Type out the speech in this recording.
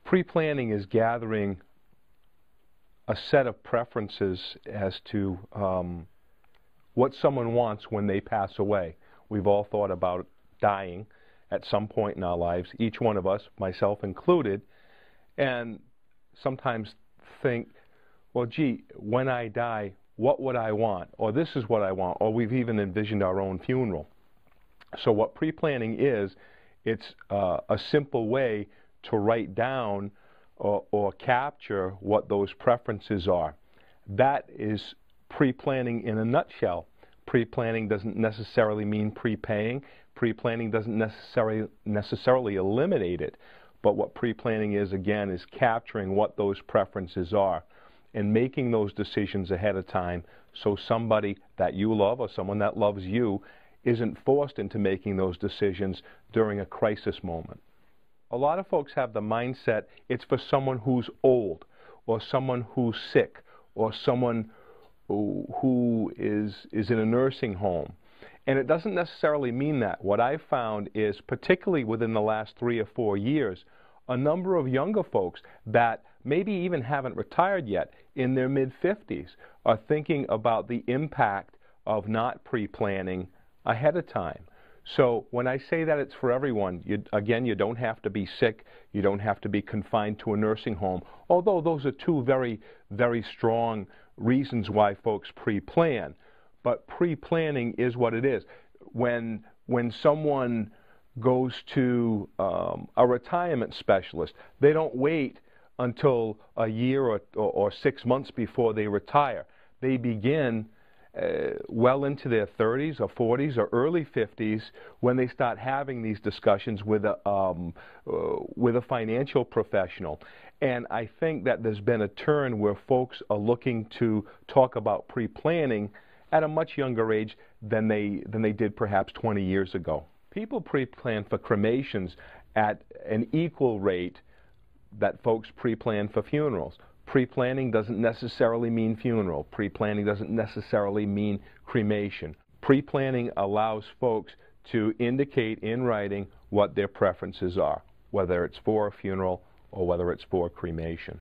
Pre-planning is gathering a set of preferences as to what someone wants when they pass away. We've all thought about dying at some point in our lives, each one of us, myself included, and sometimes think, well, gee, when I die, what would I want? Or this is what I want. Or we've even envisioned our own funeral. So what pre-planning is, it's a simple way to write down or capture what those preferences are. That is pre-planning in a nutshell. Pre-planning doesn't necessarily mean prepaying. Pre-planning doesn't necessarily eliminate it. But what pre-planning is, again, is capturing what those preferences are and making those decisions ahead of time so somebody that you love or someone that loves you isn't forced into making those decisions during a crisis moment. A lot of folks have the mindset it's for someone who's old or someone who's sick or someone who is in a nursing home. And it doesn't necessarily mean that. What I've found is, particularly within the last 3 or 4 years, a number of younger folks that maybe even haven't retired yet, in their mid-50s, are thinking about the impact of not pre-planning ahead of time. So when I say that it's for everyone, again, you don't have to be sick, you don't have to be confined to a nursing home, although those are two very, very strong reasons why folks pre-plan. But pre-planning is what it is. When someone goes to a retirement specialist, they don't wait until a year or 6 months before they retire. They begin well into their 30s or 40s or early 50s when they start having these discussions with a financial professional. And I think that there's been a turn where folks are looking to talk about pre-planning at a much younger age than they did perhaps 20 years ago. People pre-plan for cremations at an equal rate that folks pre-plan for funerals. Pre-planning doesn't necessarily mean funeral. Pre-planning doesn't necessarily mean cremation. Pre-planning allows folks to indicate in writing what their preferences are, whether it's for a funeral or whether it's for cremation.